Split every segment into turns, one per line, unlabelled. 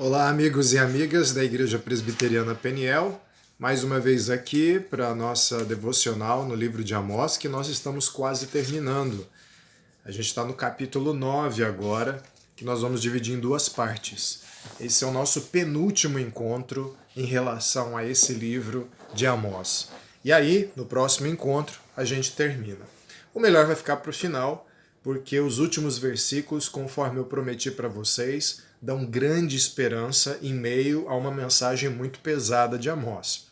Olá, amigos e amigas da Igreja Presbiteriana Peniel, mais uma vez aqui para a nossa devocional no livro de Amós, que nós estamos quase terminando. A gente está no capítulo 9 agora, que nós vamos dividir em duas partes. Esse é o nosso penúltimo encontro em relação a esse livro de Amós. E aí, no próximo encontro, a gente termina. O melhor vai ficar para o final, porque os últimos versículos, conforme eu prometi para vocês, dão grande esperança em meio a uma mensagem muito pesada de Amós.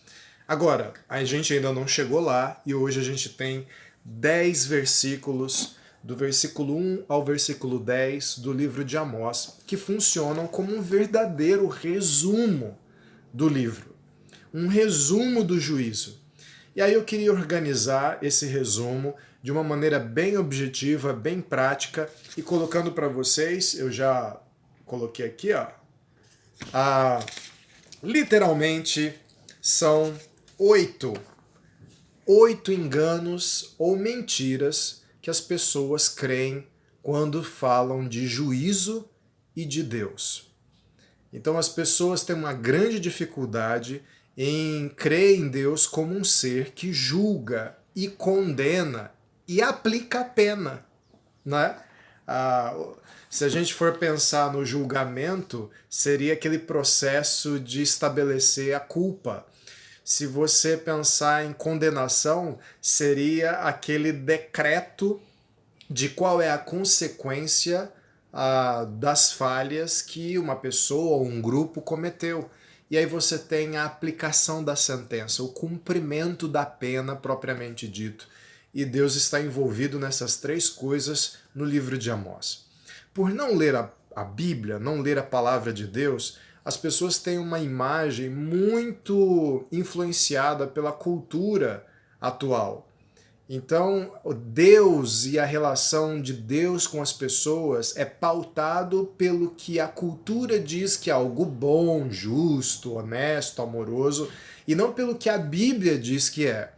Agora, a gente ainda não chegou lá e hoje a gente tem 10 versículos, do versículo 1 ao versículo 10 do livro de Amós, que funcionam como um verdadeiro resumo do livro, um resumo do juízo. E aí eu queria organizar esse resumo de uma maneira bem objetiva, bem prática, e colocando para vocês, eu já coloquei aqui, ó, literalmente são oito enganos ou mentiras que as pessoas creem quando falam de juízo e de Deus. Então as pessoas têm uma grande dificuldade em crer em Deus como um ser que julga e condena e aplica a pena, né? Se a gente for pensar no julgamento, seria aquele processo de estabelecer a culpa. Se você pensar em condenação, seria aquele decreto de qual é a consequência das falhas que uma pessoa ou um grupo cometeu. E aí você tem a aplicação da sentença, o cumprimento da pena propriamente dito. E Deus está envolvido nessas três coisas no livro de Amós. Por não ler a Bíblia, não ler a palavra de Deus, as pessoas têm uma imagem muito influenciada pela cultura atual. Então, Deus e a relação de Deus com as pessoas é pautado pelo que a cultura diz que é algo bom, justo, honesto, amoroso, e não pelo que a Bíblia diz que é.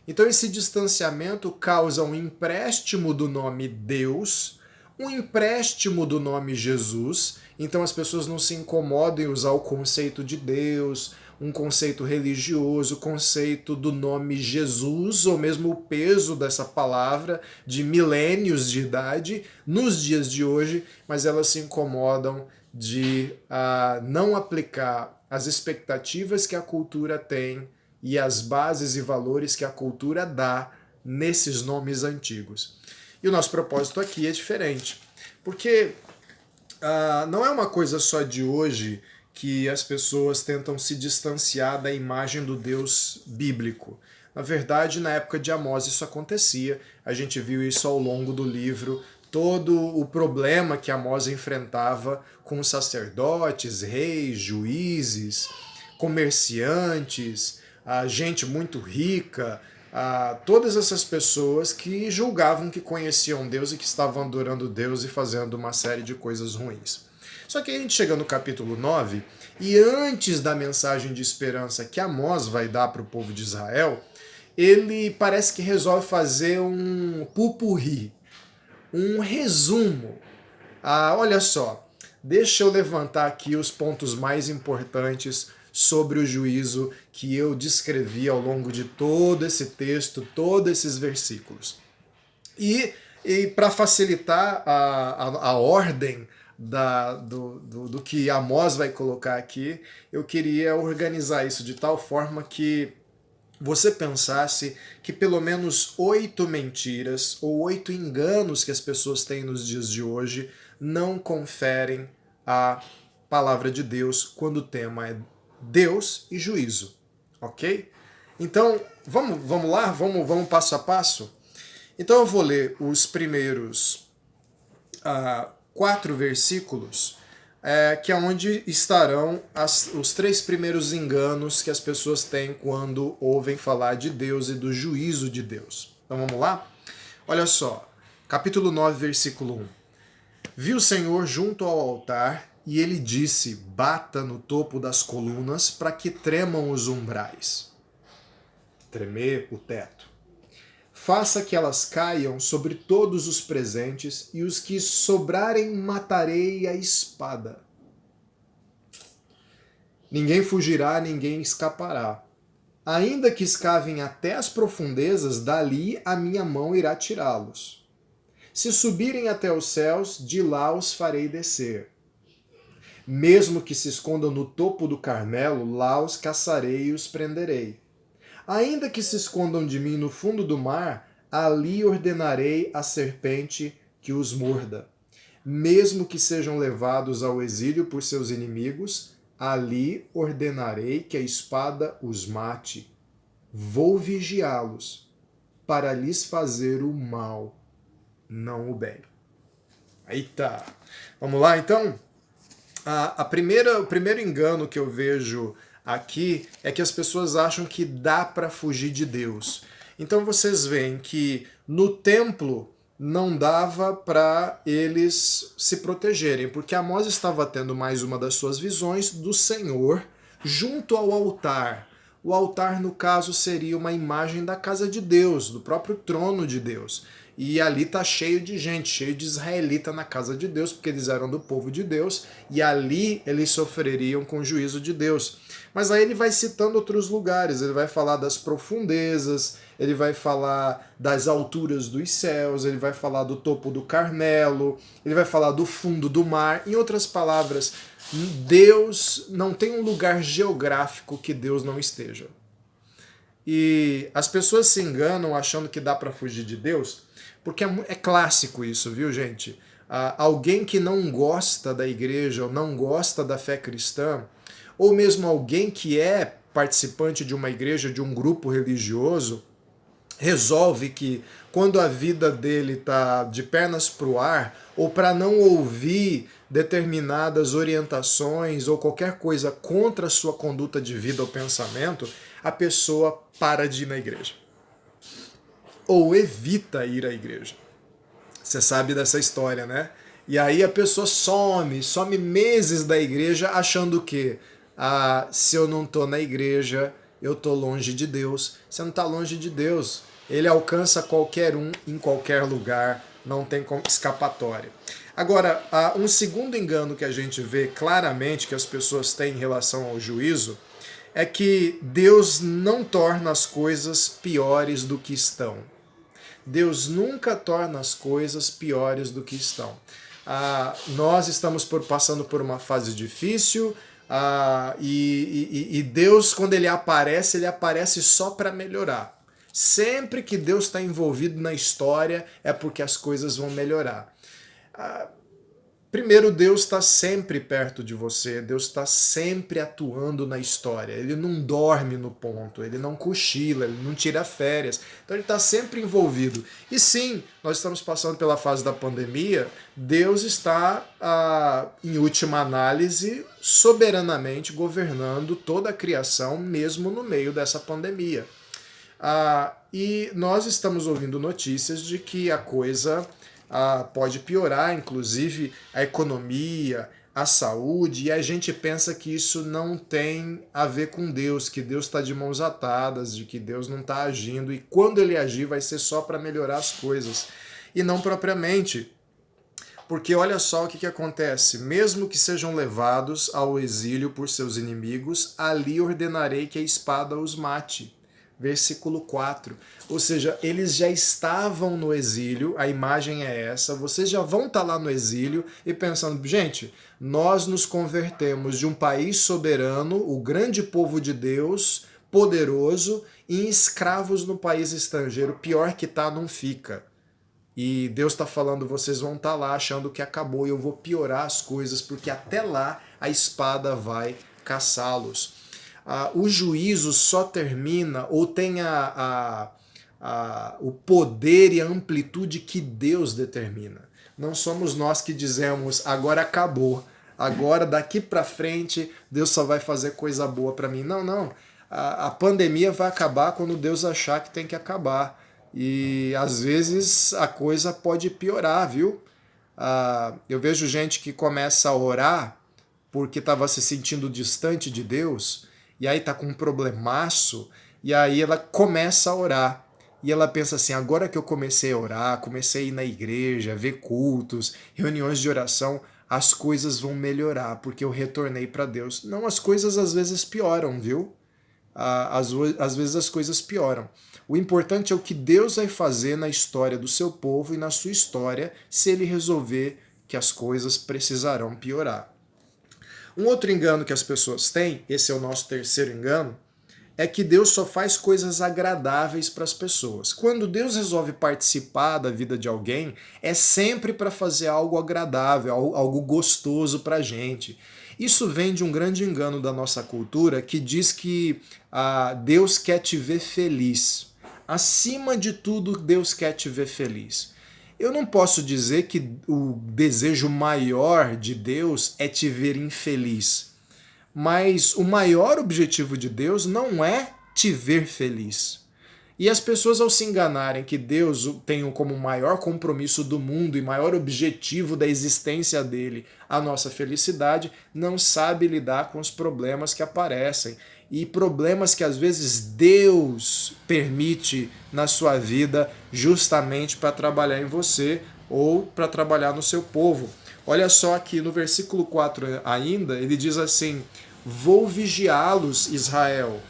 Então, esse distanciamento causa um empréstimo do nome Deus, um empréstimo do nome Jesus. Então, as pessoas não se incomodam em usar o conceito de Deus, um conceito religioso, o conceito do nome Jesus, ou mesmo o peso dessa palavra de milênios de idade nos dias de hoje, mas elas se incomodam de não aplicar as expectativas que a cultura tem e as bases e valores que a cultura dá nesses nomes antigos. E o nosso propósito aqui é diferente, porque não é uma coisa só de hoje que as pessoas tentam se distanciar da imagem do Deus bíblico. Na verdade, na época de Amós isso acontecia, a gente viu isso ao longo do livro, todo o problema que Amós enfrentava com os sacerdotes, reis, juízes, comerciantes, a gente muito rica, todas essas pessoas que julgavam que conheciam Deus e que estavam adorando Deus e fazendo uma série de coisas ruins. Só que a gente chega no capítulo 9, e antes da mensagem de esperança que Amós vai dar para o povo de Israel, ele parece que resolve fazer um pupurri, um resumo. Olha só, deixa eu levantar aqui os pontos mais importantes sobre o juízo que eu descrevi ao longo de todo esse texto, todos esses versículos. E para facilitar a ordem do que Amós vai colocar aqui, eu queria organizar isso de tal forma que você pensasse que pelo menos 8 mentiras ou 8 enganos que as pessoas têm nos dias de hoje não conferem a palavra de Deus quando o tema é Deus e juízo, ok? Então, vamos lá? Vamos passo a passo? Então eu vou ler os primeiros 4 versículos, que é onde estarão os 3 primeiros enganos que as pessoas têm quando ouvem falar de Deus e do juízo de Deus. Então vamos lá? Olha só, capítulo 9, versículo 1. Viu o Senhor junto ao altar e ele disse: bata no topo das colunas para que tremam os umbrais. Tremer o teto. Faça que elas caiam sobre todos os presentes, e os que sobrarem matarei a espada. Ninguém fugirá, ninguém escapará. Ainda que escavem até as profundezas, dali a minha mão irá tirá-los. Se subirem até os céus, de lá os farei descer. Mesmo que se escondam no topo do Carmelo, lá os caçarei e os prenderei. Ainda que se escondam de mim no fundo do mar, ali ordenarei à serpente que os morda. Mesmo que sejam levados ao exílio por seus inimigos, ali ordenarei que a espada os mate. Vou vigiá-los, para lhes fazer o mal, não o bem. Eita! Vamos lá então? O primeiro engano que eu vejo aqui é que as pessoas acham que dá para fugir de Deus. Então vocês veem que no templo não dava para eles se protegerem, porque Amós estava tendo mais uma das suas visões do Senhor junto ao altar. O altar, no caso, seria uma imagem da casa de Deus, do próprio trono de Deus. E ali está cheio de gente, cheio de israelita na casa de Deus, porque eles eram do povo de Deus, e ali eles sofreriam com o juízo de Deus. Mas aí ele vai citando outros lugares, ele vai falar das profundezas, ele vai falar das alturas dos céus, ele vai falar do topo do Carmelo, ele vai falar do fundo do mar. Em outras palavras, Deus não tem um lugar geográfico que Deus não esteja. E as pessoas se enganam achando que dá para fugir de Deus, porque é clássico isso, viu, gente? Alguém que não gosta da igreja ou não gosta da fé cristã, ou mesmo alguém que é participante de uma igreja, de um grupo religioso, resolve que quando a vida dele está de pernas para o ar, ou para não ouvir determinadas orientações ou qualquer coisa contra a sua conduta de vida ou pensamento, a pessoa para de ir na igreja. Ou evita ir à igreja. Você sabe dessa história, né? E aí a pessoa some meses da igreja achando que se eu não estou na igreja, eu estou longe de Deus. Você não está longe de Deus. Ele alcança qualquer um, em qualquer lugar, não tem escapatória. Agora, um segundo engano que a gente vê claramente que as pessoas têm em relação ao juízo é que Deus não torna as coisas piores do que estão. Deus nunca torna as coisas piores do que estão. Nós estamos passando por uma fase difícil, e Deus, quando ele aparece só para melhorar. Sempre que Deus está envolvido na história é porque as coisas vão melhorar. Primeiro, Deus está sempre perto de você, Deus está sempre atuando na história. Ele não dorme no ponto, ele não cochila, ele não tira férias. Então ele está sempre envolvido. E sim, nós estamos passando pela fase da pandemia, Deus está, em última análise, soberanamente governando toda a criação, mesmo no meio dessa pandemia. E nós estamos ouvindo notícias de que a coisa pode piorar, inclusive a economia, a saúde, e a gente pensa que isso não tem a ver com Deus, que Deus está de mãos atadas, de que Deus não está agindo, e quando ele agir vai ser só para melhorar as coisas, e não propriamente. Porque olha só o que acontece, mesmo que sejam levados ao exílio por seus inimigos, ali ordenarei que a espada os mate. Versículo 4. Ou seja, eles já estavam no exílio, a imagem é essa, vocês já vão estar lá no exílio e pensando, gente, nós nos convertemos de um país soberano, o grande povo de Deus, poderoso, em escravos no país estrangeiro, pior que tá, não fica. E Deus está falando, vocês vão estar lá achando que acabou e eu vou piorar as coisas, porque até lá a espada vai caçá-los. O juízo só termina ou tem o poder e a amplitude que Deus determina. Não somos nós que dizemos, agora acabou, agora daqui para frente Deus só vai fazer coisa boa para mim. Não, não. A pandemia vai acabar quando Deus achar que tem que acabar. E às vezes a coisa pode piorar, viu? Eu vejo gente que começa a orar porque estava se sentindo distante de Deus, e aí tá com um problemaço, e aí ela começa a orar. E ela pensa assim, agora que eu comecei a orar, comecei a ir na igreja, ver cultos, reuniões de oração, as coisas vão melhorar porque eu retornei para Deus. Não, as coisas às vezes pioram, viu? Às vezes as coisas pioram. O importante é o que Deus vai fazer na história do seu povo e na sua história se ele resolver que as coisas precisarão piorar. Um outro engano que as pessoas têm, esse é o nosso terceiro engano, é que Deus só faz coisas agradáveis para as pessoas. Quando Deus resolve participar da vida de alguém, é sempre para fazer algo agradável, algo gostoso para a gente. Isso vem de um grande engano da nossa cultura que diz que Deus quer te ver feliz. Acima de tudo, Deus quer te ver feliz. Eu não posso dizer que o desejo maior de Deus é te ver infeliz. Mas o maior objetivo de Deus não é te ver feliz. E as pessoas, ao se enganarem que Deus tem como maior compromisso do mundo e maior objetivo da existência dele a nossa felicidade, não sabe lidar com os problemas que aparecem. E problemas que às vezes Deus permite na sua vida justamente para trabalhar em você ou para trabalhar no seu povo. Olha só aqui no versículo 4 ainda, ele diz assim: vou vigiá-los, Israel,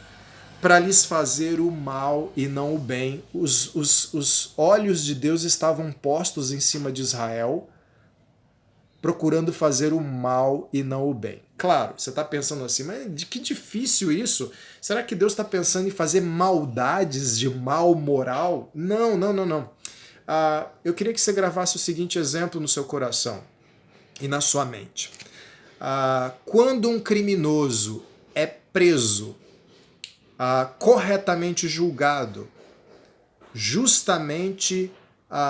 para lhes fazer o mal e não o bem. Os olhos de Deus estavam postos em cima de Israel, procurando fazer o mal e não o bem. Claro, você está pensando assim, mas que difícil isso. Será que Deus está pensando em fazer maldades de mal moral? Não, não, não, não. Eu queria que você gravasse o seguinte exemplo no seu coração e na sua mente. Quando um criminoso é preso, corretamente julgado, justamente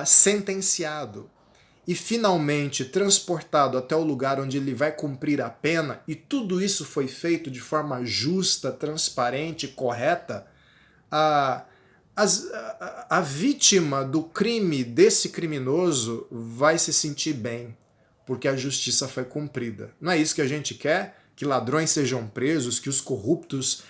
sentenciado e finalmente transportado até o lugar onde ele vai cumprir a pena, e tudo isso foi feito de forma justa, transparente, correta, a vítima do crime desse criminoso vai se sentir bem, porque a justiça foi cumprida. Não é isso que a gente quer? Que ladrões sejam presos, que os corruptos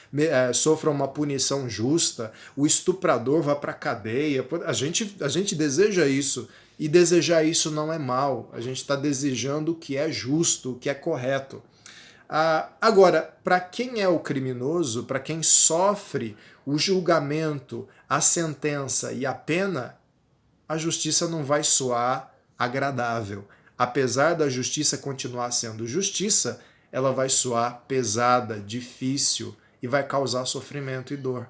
sofram uma punição justa, o estuprador vá para a cadeia. A gente deseja isso, e desejar isso não é mal. A gente está desejando o que é justo, o que é correto. Agora, para quem é o criminoso, para quem sofre o julgamento, a sentença e a pena, a justiça não vai soar agradável. Apesar da justiça continuar sendo justiça, ela vai soar pesada, difícil e vai causar sofrimento e dor.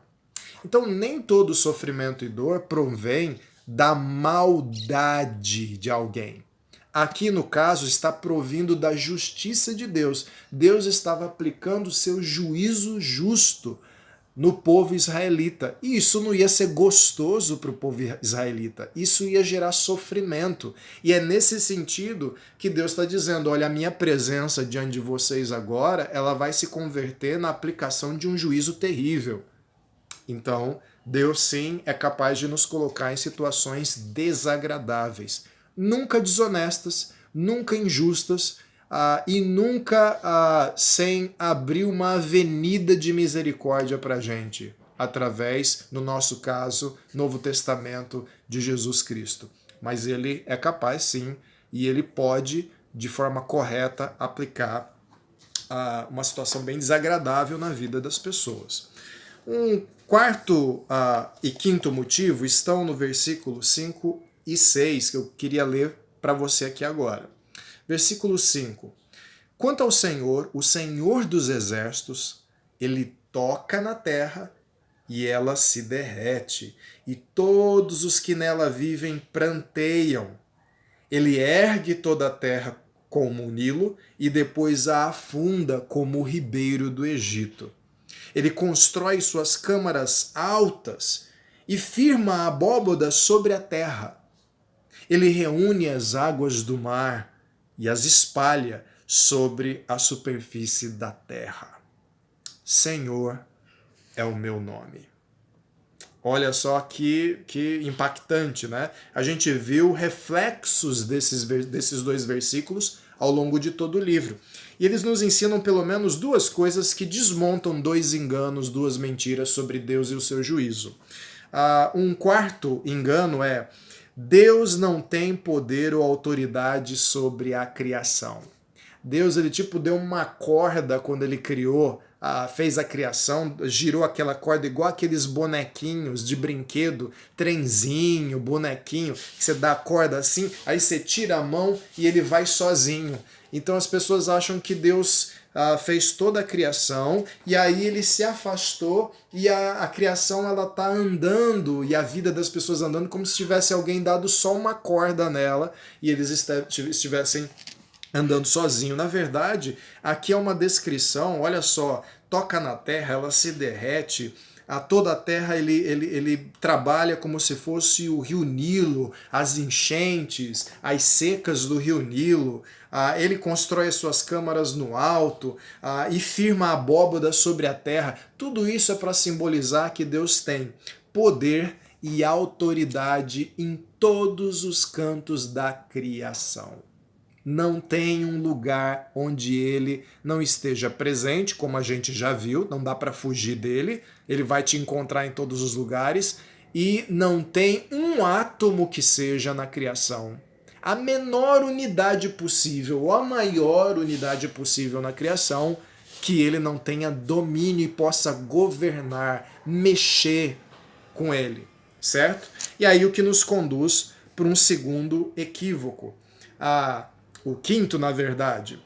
Então, nem todo sofrimento e dor provém da maldade de alguém. Aqui, no caso, está provindo da justiça de Deus. Deus estava aplicando o seu juízo justo no povo israelita. E isso não ia ser gostoso para o povo israelita. Isso ia gerar sofrimento. E é nesse sentido que Deus está dizendo: olha, a minha presença diante de vocês agora, ela vai se converter na aplicação de um juízo terrível. Então, Deus sim é capaz de nos colocar em situações desagradáveis, nunca desonestas, nunca injustas, e nunca sem abrir uma avenida de misericórdia para a gente, através, no nosso caso, Novo Testamento de Jesus Cristo. Mas ele é capaz sim, e ele pode, de forma correta, aplicar uma situação bem desagradável na vida das pessoas. Um quarto e quinto motivo estão no versículo 5 e 6, que eu queria ler para você aqui agora. Versículo 5. Quanto ao Senhor, o Senhor dos exércitos, ele toca na terra e ela se derrete, e todos os que nela vivem pranteiam. Ele ergue toda a terra como o Nilo e depois a afunda como o ribeiro do Egito. Ele constrói suas câmaras altas e firma a abóboda sobre a terra. Ele reúne as águas do mar e as espalha sobre a superfície da terra. Senhor é o meu nome. Olha só que impactante, né? A gente viu reflexos desses dois versículos ao longo de todo o livro. E eles nos ensinam pelo menos duas coisas que desmontam dois enganos, duas mentiras sobre Deus e o seu juízo. Um quarto engano é: Deus não tem poder ou autoridade sobre a criação. Deus, ele tipo deu uma corda quando ele criou, fez a criação, girou aquela corda igual aqueles bonequinhos de brinquedo, trenzinho, bonequinho, que você dá a corda assim, aí você tira a mão e ele vai sozinho. Então as pessoas acham que Deus fez toda a criação e aí ele se afastou e a criação ela tá andando e a vida das pessoas andando como se tivesse alguém dado só uma corda nela e eles estivessem andando sozinho. Na verdade, aqui é uma descrição, olha só, toca na terra, ela se derrete, toda a terra ele trabalha como se fosse o rio Nilo, as enchentes, as secas do rio Nilo, ele constrói as suas câmaras no alto e firma a abóbada sobre a terra. Tudo isso é para simbolizar que Deus tem poder e autoridade em todos os cantos da criação. Não tem um lugar onde ele não esteja presente, como a gente já viu, não dá para fugir dele, ele vai te encontrar em todos os lugares, e não tem um átomo que seja na criação. A menor unidade possível, ou a maior unidade possível na criação, que ele não tenha domínio e possa governar, mexer com ele, certo? E aí o que nos conduz para um segundo equívoco. O quinto, na verdade,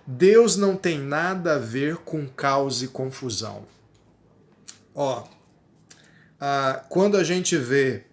Deus não tem nada a ver com caos e confusão. Quando a gente vê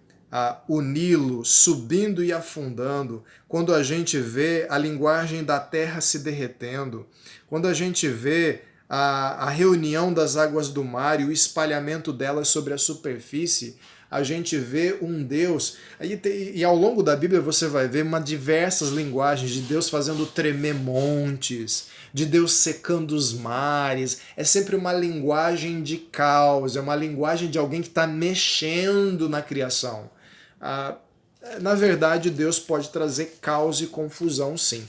o Nilo subindo e afundando, quando a gente vê a linguagem da terra se derretendo, quando a gente vê a reunião das águas do mar e o espalhamento delas sobre a superfície, a gente vê um Deus, e ao longo da Bíblia você vai ver diversas linguagens de Deus fazendo tremer montes, de Deus secando os mares, é sempre uma linguagem de caos, é uma linguagem de alguém que está mexendo na criação. Na verdade, Deus pode trazer caos e confusão, sim.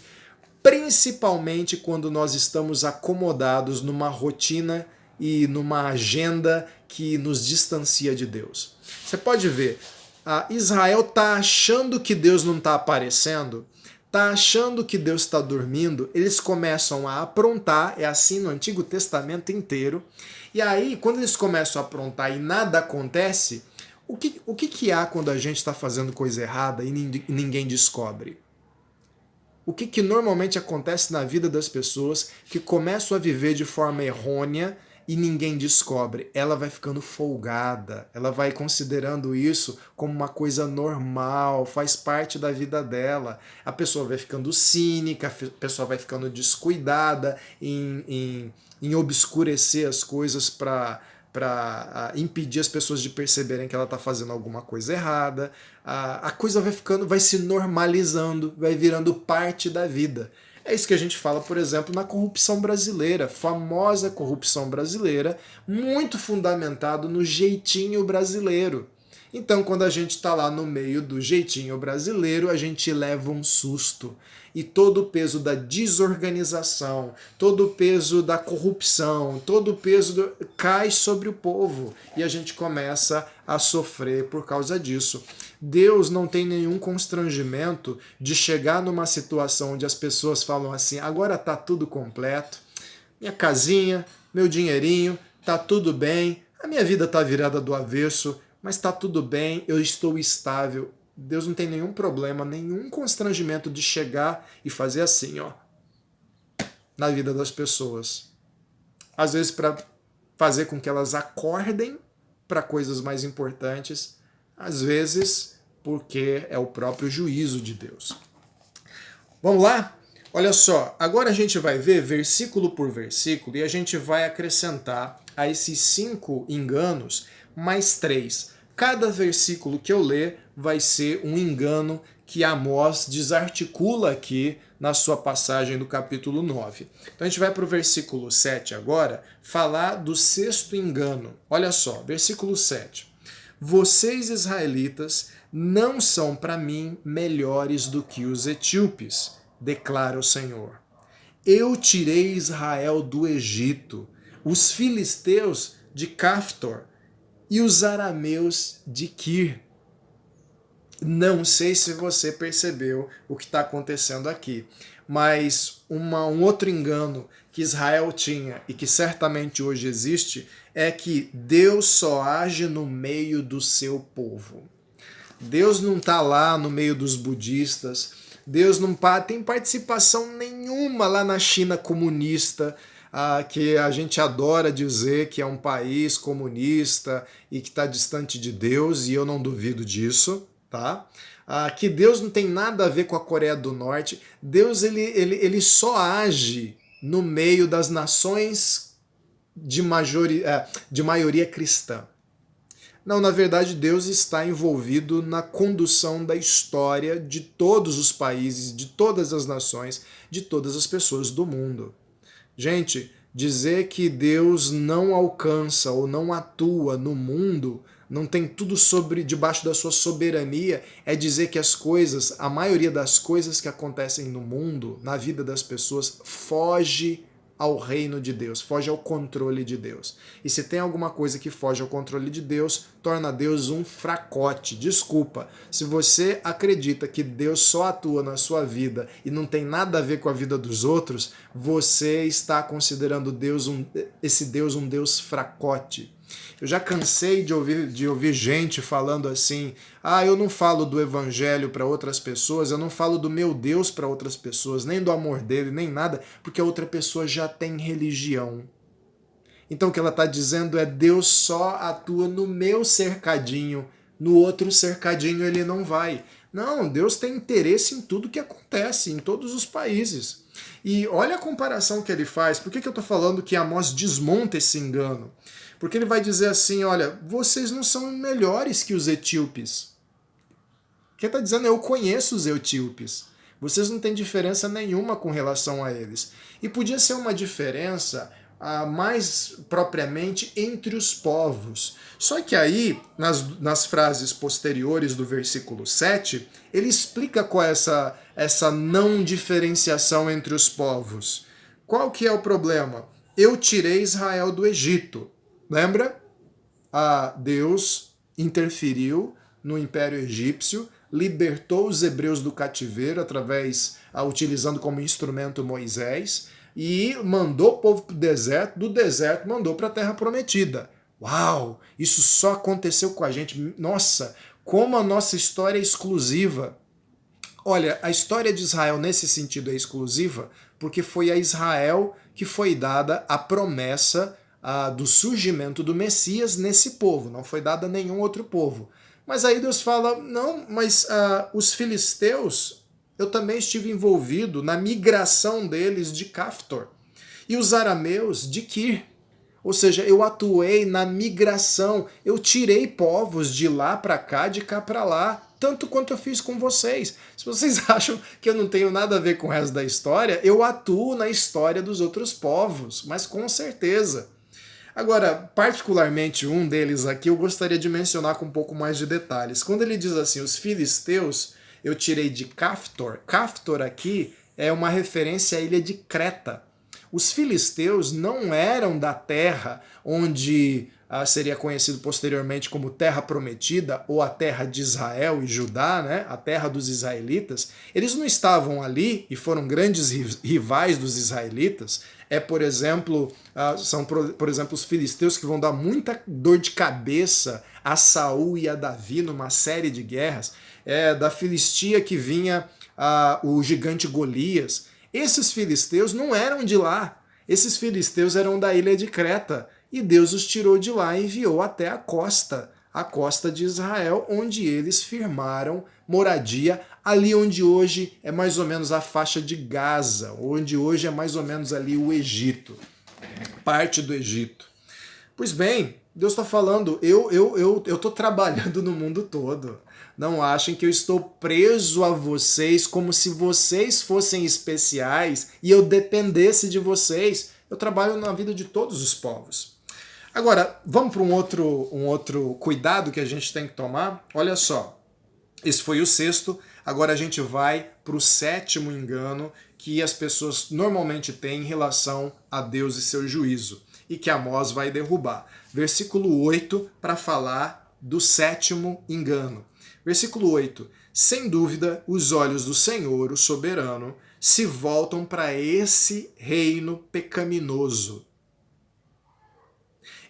Principalmente quando nós estamos acomodados numa rotina e numa agenda que nos distancia de Deus. Você pode ver, Israel está achando que Deus não está aparecendo, está achando que Deus está dormindo, eles começam a aprontar, é assim no Antigo Testamento inteiro, e aí quando eles começam a aprontar e nada acontece, o que há quando a gente está fazendo coisa errada e ninguém descobre? O que normalmente acontece na vida das pessoas que começam a viver de forma errônea e ninguém descobre? Ela vai ficando folgada, ela vai considerando isso como uma coisa normal, faz parte da vida dela. A pessoa vai ficando cínica, a pessoa vai ficando descuidada em obscurecer as coisas para impedir as pessoas de perceberem que ela está fazendo alguma coisa errada. A coisa vai se normalizando, vai virando parte da vida. É isso que a gente fala, por exemplo, na corrupção brasileira, famosa corrupção brasileira, muito fundamentado no jeitinho brasileiro. Então, quando a gente está lá no meio do jeitinho brasileiro, a gente leva um susto. E todo o peso da desorganização, todo o peso da corrupção, todo o peso cai sobre o povo. E a gente começa a sofrer por causa disso. Deus não tem nenhum constrangimento de chegar numa situação onde as pessoas falam assim, agora está tudo completo, minha casinha, meu dinheirinho, está tudo bem, a minha vida está virada do avesso, mas está tudo bem, eu estou estável. Deus não tem nenhum problema, nenhum constrangimento de chegar e fazer assim, na vida das pessoas. Às vezes para fazer com que elas acordem para coisas mais importantes, às vezes porque é o próprio juízo de Deus. Vamos lá? Olha só, agora a gente vai ver versículo por versículo e a gente vai acrescentar a esses 5 enganos mais 3. Cada versículo que eu ler vai ser um engano que Amós desarticula aqui na sua passagem do capítulo 9. Então a gente vai para o versículo 7 agora, falar do 6º engano. Olha só, versículo 7. Vocês, israelitas, não são para mim melhores do que os etíopes, declara o Senhor. Eu tirei Israel do Egito, os filisteus de Caftor e os arameus de Kir. Não sei se você percebeu o que está acontecendo aqui, Mas um outro engano que Israel tinha e que certamente hoje existe é que Deus só age no meio do seu povo. Deus não está lá no meio dos budistas, Deus não tem participação nenhuma lá na China comunista, que a gente adora dizer que é um país comunista e que está distante de Deus, e eu não duvido disso, tá? Que Deus não tem nada a ver com a Coreia do Norte. Deus ele só age no meio das nações de maioria cristã. Não, na verdade, Deus está envolvido na condução da história de todos os países, de todas as nações, de todas as pessoas do mundo. Gente, dizer que Deus não alcança ou não atua no mundo, não tem tudo debaixo da sua soberania, é dizer que as coisas, a maioria das coisas que acontecem no mundo, na vida das pessoas, foge ao reino de Deus, foge ao controle de Deus. E se tem alguma coisa que foge ao controle de Deus, torna Deus um fracote. Desculpa, se você acredita que Deus só atua na sua vida e não tem nada a ver com a vida dos outros, você está considerando esse Deus um Deus fracote. Eu já cansei de ouvir gente falando assim: eu não falo do evangelho para outras pessoas, eu não falo do meu Deus para outras pessoas, nem do amor dele, nem nada, porque a outra pessoa já tem religião. Então o que ela está dizendo é: Deus só atua no meu cercadinho, no outro cercadinho ele não vai. Não, Deus tem interesse em tudo que acontece, em todos os países. E olha a comparação que ele faz. Por que eu estou falando que Amós desmonta esse engano? Porque ele vai dizer assim: olha, vocês não são melhores que os etíopes. O que ele está dizendo é: eu conheço os etíopes. Vocês não têm diferença nenhuma com relação a eles. E podia ser uma diferença mais propriamente entre os povos. Só que aí, nas frases posteriores do versículo 7, ele explica qual é essa não diferenciação entre os povos. Qual que é o problema? Eu tirei Israel do Egito. Lembra? Deus interferiu no Império Egípcio, libertou os hebreus do cativeiro utilizando como instrumento Moisés, e mandou o povo para o deserto, do deserto mandou para a Terra Prometida. Uau! Isso só aconteceu com a gente. Nossa, como a nossa história é exclusiva. Olha, a história de Israel nesse sentido é exclusiva porque foi a Israel que foi dada a promessa do surgimento do Messias nesse povo, não foi dada a nenhum outro povo. Mas aí Deus fala: não, mas os filisteus, eu também estive envolvido na migração deles de Caftor, e os arameus de Kir. Ou seja, eu atuei na migração, eu tirei povos de lá para cá, de cá para lá, tanto quanto eu fiz com vocês. Se vocês acham que eu não tenho nada a ver com o resto da história, eu atuo na história dos outros povos, mas com certeza. Agora, particularmente um deles aqui eu gostaria de mencionar com um pouco mais de detalhes. Quando ele diz assim: os filisteus eu tirei de Caftor. Caftor aqui é uma referência à ilha de Creta. Os filisteus não eram da terra onde seria conhecido posteriormente como Terra Prometida, ou a terra de Israel e Judá, né? A terra dos israelitas. Eles não estavam ali e foram grandes rivais dos israelitas. Por exemplo, são os filisteus que vão dar muita dor de cabeça a Saul e a Davi numa série de guerras. Da Filistia que vinha o gigante Golias. Esses filisteus não eram de lá. Esses filisteus eram da ilha de Creta. E Deus os tirou de lá e enviou até a costa de Israel, onde eles firmaram moradia, ali onde hoje é mais ou menos a faixa de Gaza, onde hoje é mais ou menos ali o Egito, parte do Egito. Pois bem, Deus está falando: eu estou trabalhando no mundo todo. Não achem que eu estou preso a vocês como se vocês fossem especiais e eu dependesse de vocês. Eu trabalho na vida de todos os povos. Agora, vamos para um outro cuidado que a gente tem que tomar. Olha só, esse foi o sexto, agora a gente vai para o sétimo engano que as pessoas normalmente têm em relação a Deus e seu juízo, e que Amós vai derrubar. Versículo 8, para falar do sétimo engano. Versículo 8. Sem dúvida, os olhos do Senhor, o soberano, se voltam para esse reino pecaminoso.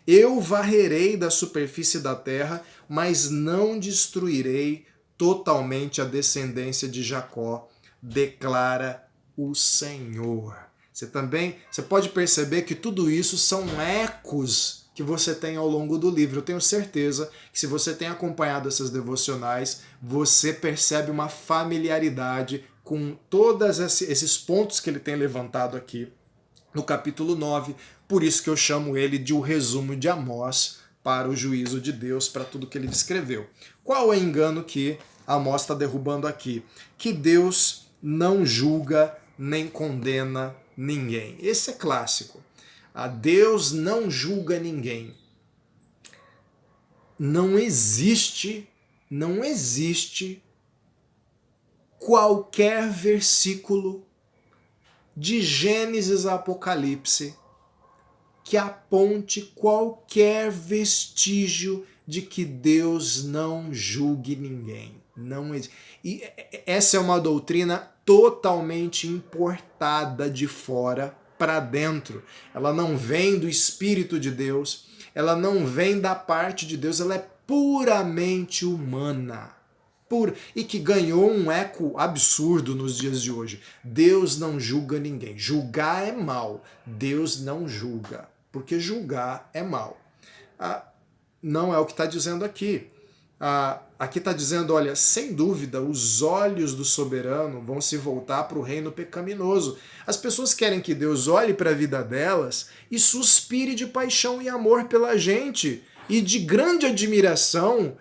Eu varrerei da superfície da terra, mas não destruirei totalmente a descendência de Jacó, declara o Senhor. Você pode perceber que tudo isso são ecos que você tem ao longo do livro. Eu tenho certeza que se você tem acompanhado essas devocionais, você percebe uma familiaridade com todos esses pontos que ele tem levantado aqui no capítulo 9. Por isso que eu chamo ele de o resumo de Amós para o juízo de Deus, para tudo que ele descreveu. Qual é o engano que Amós está derrubando aqui? Que Deus não julga nem condena ninguém. Esse é clássico. Deus não julga ninguém. Não existe qualquer versículo de Gênesis a Apocalipse que aponte qualquer vestígio de que Deus não julgue ninguém. Não existe. E essa é uma doutrina totalmente importada de fora para dentro. Ela não vem do Espírito de Deus, ela não vem da parte de Deus, ela é puramente humana. E que ganhou um eco absurdo nos dias de hoje. Deus não julga ninguém. Julgar é mal. Deus não julga, porque julgar é mal. Não é o que está dizendo aqui. Aqui está dizendo, olha, sem dúvida, os olhos do soberano vão se voltar para o reino pecaminoso. As pessoas querem que Deus olhe para a vida delas e suspire de paixão e amor pela gente, e de grande admiração,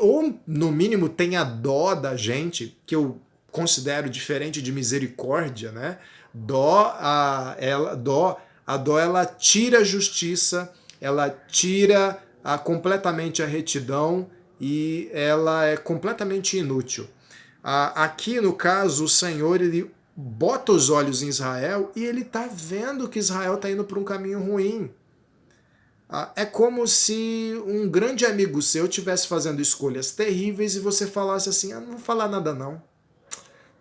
ou no mínimo tenha dó da gente, que eu considero diferente de misericórdia, né? A dó ela tira a justiça, ela tira completamente a retidão, e ela é completamente inútil. Aqui, no caso, o Senhor, ele bota os olhos em Israel e ele está vendo que Israel está indo para um caminho ruim. É como se um grande amigo seu estivesse fazendo escolhas terríveis e você falasse assim, não vou falar nada não.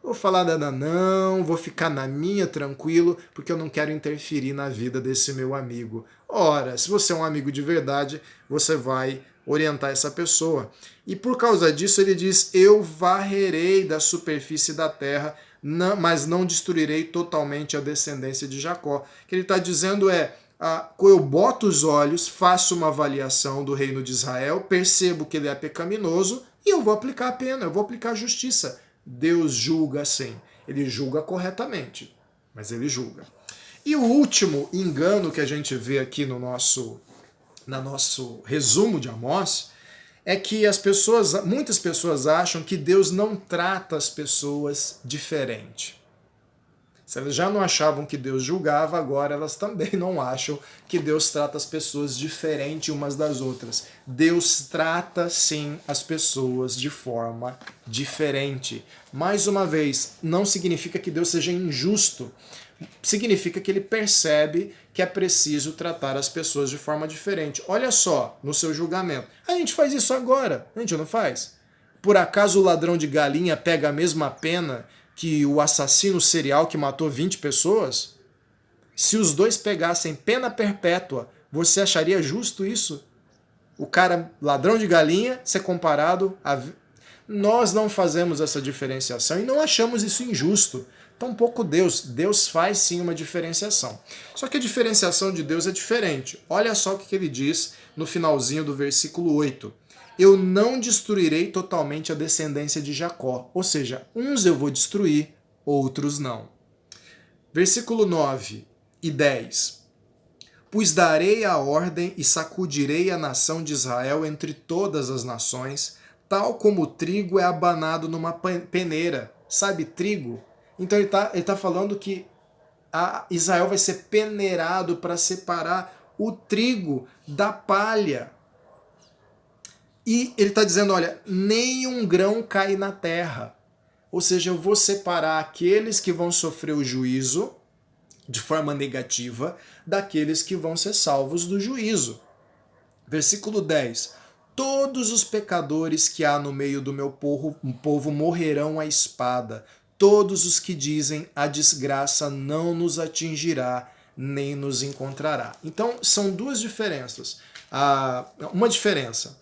Vou falar nada não, vou ficar na minha tranquilo, porque eu não quero interferir na vida desse meu amigo. Ora, se você é um amigo de verdade, você vai orientar essa pessoa. E por causa disso ele diz, eu varrerei da superfície da terra, mas não destruirei totalmente a descendência de Jacó. O que ele está dizendo eu boto os olhos, faço uma avaliação do reino de Israel, percebo que ele é pecaminoso e eu vou aplicar a pena, eu vou aplicar a justiça. Deus julga sim, ele julga corretamente, mas ele julga. E o último engano que a gente vê aqui no nosso resumo de Amós é que muitas pessoas acham que Deus não trata as pessoas diferente. Se elas já não achavam que Deus julgava, agora elas também não acham que Deus trata as pessoas diferente umas das outras. Deus trata sim as pessoas de forma diferente. Mais uma vez, não significa que Deus seja injusto. Significa que ele percebe que é preciso tratar as pessoas de forma diferente. Olha só, no seu julgamento. A gente faz isso agora, a gente não faz? Por acaso o ladrão de galinha pega a mesma pena que o assassino serial que matou 20 pessoas? Se os dois pegassem pena perpétua, você acharia justo isso? O cara ladrão de galinha ser comparado a... Nós não fazemos essa diferenciação e não achamos isso injusto. Tampouco Deus. Deus faz sim uma diferenciação. Só que a diferenciação de Deus é diferente. Olha só o que ele diz no finalzinho do versículo 8. Eu não destruirei totalmente a descendência de Jacó. Ou seja, uns eu vou destruir, outros não. Versículo 9 e 10. Pois darei a ordem e sacudirei a nação de Israel entre todas as nações, tal como o trigo é abanado numa peneira. Sabe trigo? Então ele tá falando que Israel vai ser peneirado para separar o trigo da palha. E ele está dizendo, olha, nenhum grão cai na terra. Ou seja, eu vou separar aqueles que vão sofrer o juízo de forma negativa daqueles que vão ser salvos do juízo. Versículo 10. todos os pecadores que há no meio do meu povo morrerão à espada. Todos os que dizem a desgraça não nos atingirá, nem nos encontrará. Então, são duas diferenças. Uma diferença.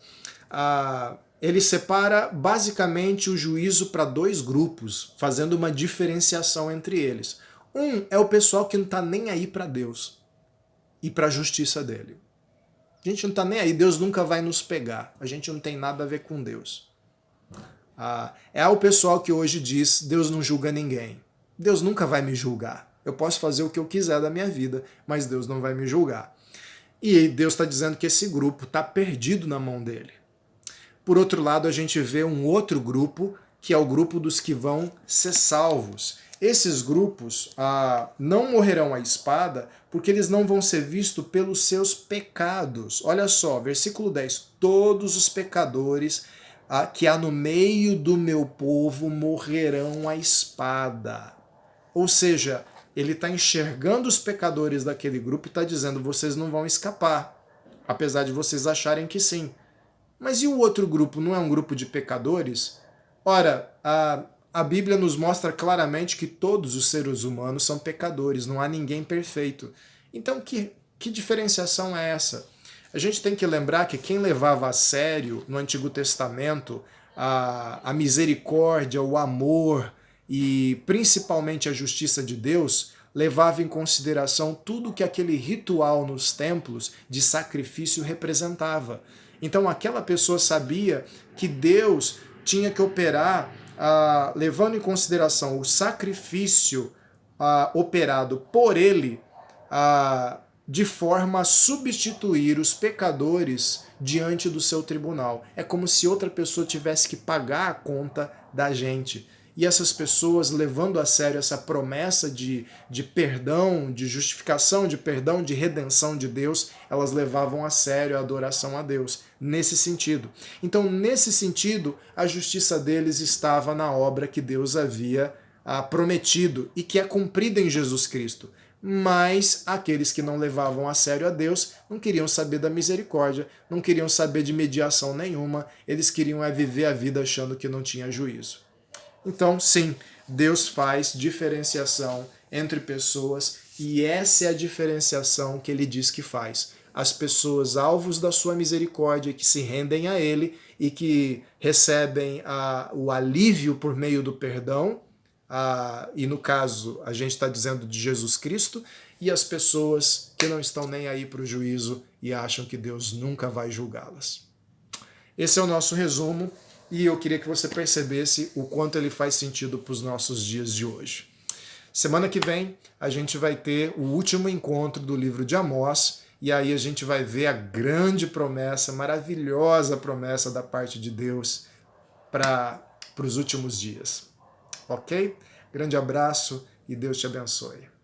Ele separa basicamente o juízo para dois grupos, fazendo uma diferenciação entre eles. Um é o pessoal que não está nem aí para Deus e para a justiça dele. A gente não está nem aí, Deus nunca vai nos pegar, a gente não tem nada a ver com Deus. É o pessoal que hoje diz, Deus não julga ninguém. Deus nunca vai me julgar. Eu posso fazer o que eu quiser da minha vida, mas Deus não vai me julgar. E Deus está dizendo que esse grupo está perdido na mão dele. Por outro lado, a gente vê um outro grupo, que é o grupo dos que vão ser salvos. Esses grupos não morrerão à espada, porque eles não vão ser vistos pelos seus pecados. Olha só, versículo 10. Todos os pecadores que há no meio do meu povo morrerão à espada. Ou seja, ele está enxergando os pecadores daquele grupo e está dizendo, vocês não vão escapar, apesar de vocês acharem que sim. Mas e o outro grupo, não é um grupo de pecadores? Ora, a Bíblia nos mostra claramente que todos os seres humanos são pecadores, não há ninguém perfeito. Então, que diferenciação é essa? A gente tem que lembrar que quem levava a sério no Antigo Testamento a misericórdia, o amor e principalmente a justiça de Deus, levava em consideração tudo que aquele ritual nos templos de sacrifício representava. Então aquela pessoa sabia que Deus tinha que operar, levando em consideração o sacrifício operado por ele, de forma a substituir os pecadores diante do seu tribunal. É como se outra pessoa tivesse que pagar a conta da gente. E essas pessoas, levando a sério essa promessa de perdão, de justificação, de perdão, de redenção de Deus, elas levavam a sério a adoração a Deus, nesse sentido. Então, nesse sentido, a justiça deles estava na obra que Deus havia prometido e que é cumprida em Jesus Cristo. Mas aqueles que não levavam a sério a Deus não queriam saber da misericórdia, não queriam saber de mediação nenhuma, eles queriam viver a vida achando que não tinha juízo. Então, sim, Deus faz diferenciação entre pessoas e essa é a diferenciação que ele diz que faz. As pessoas alvos da sua misericórdia, que se rendem a ele e que recebem o alívio por meio do perdão, e no caso a gente está dizendo de Jesus Cristo, e as pessoas que não estão nem aí para o juízo e acham que Deus nunca vai julgá-las. Esse é o nosso resumo. E eu queria que você percebesse o quanto ele faz sentido para os nossos dias de hoje. Semana que vem a gente vai ter o último encontro do livro de Amós e aí a gente vai ver a grande promessa, maravilhosa promessa da parte de Deus para os últimos dias. Ok? Grande abraço e Deus te abençoe.